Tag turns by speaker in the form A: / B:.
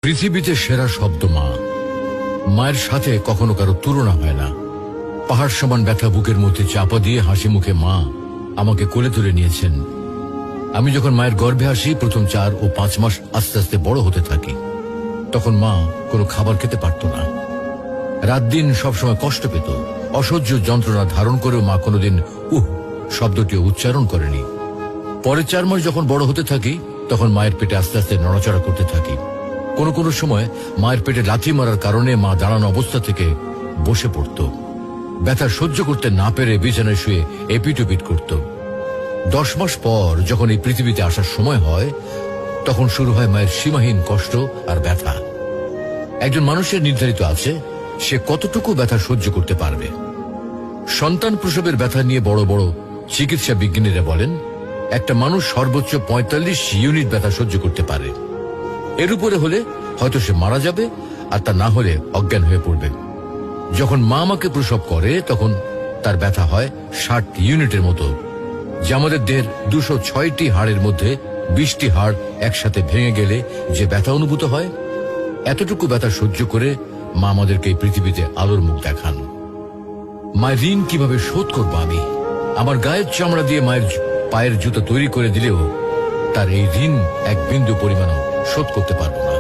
A: পৃথিবীতে সেরা শব্দ মা। মায়ের সাথে কখনো কারো তুলনা হয় না। পাহাড় সমান ব্যথা বুকের মধ্যে চাপা দিয়ে হাসি মুখে মা আমাকে কোলে তুলে নিয়েছেন। আমি যখন মায়ের গর্ভে আসি, প্রথম 4 ও 5 মাস আস্তে আস্তে বড় হতে থাকি। তখন মা কোনো খাবার খেতে পারত না। রাত দিন সবসময় কষ্ট পেত। অসহ্য যন্ত্রণা ধারণ করেও মা কোনোদিন শব্দটিও উচ্চারণ করেনি। পরে 4 মাস যখন বড় হতে থাকি, তখন মায়ের পেটে আস্তে আস্তে নড়াচড়া করতে থাকি। কোনো কোনো সময় মায়ের পেটে লাথি মারার কারণে মা দাঁড়ানো অবস্থা থেকে বসে পড়ত। ব্যথা সহ্য করতে না পেরে বিছানায় শুয়ে এপিট করত। 10 মাস পর যখন এই পৃথিবীতে আসার সময় হয়, তখন শুরু হয় মায়ের সীমাহীন কষ্ট আর ব্যথা। একজন মানুষের নির্ধারিত আছে সে কতটুকু ব্যথা সহ্য করতে পারবে। সন্তান প্রসবের ব্যথা নিয়ে বড় বড় চিকিৎসা বিজ্ঞানীরা বলেন একটা মানুষ সর্বোচ্চ 45 ইউনিট ব্যথা সহ্য করতে পারে। এর উপরে হলে হয়তো সে মারা যাবে, আর তা না হলে অজ্ঞান হয়ে পড়বে। যখন মা আমাকে প্রসব করে তখন তার ব্যথা হয় 60 ইউনিটের মতো, যা আমাদের দেহের 206টি হাড়ের মধ্যে 20টি হাড় একসাথে ভেঙে গেলে যে ব্যথা অনুভূত হয়। এতটুকু ব্যথা সহ্য করে মা আমাদেরকে এই পৃথিবীতে আলোর মুখ দেখান। মায়ের ঋণ কিভাবে শোধ করবো আমি? আমার গায়ের চামড়া দিয়ে মায়ের পায়ের জুতো তৈরি করে দিলেও তার এই ঋণ এক বিন্দু পরিমাণও শোধ করতে পারবো না।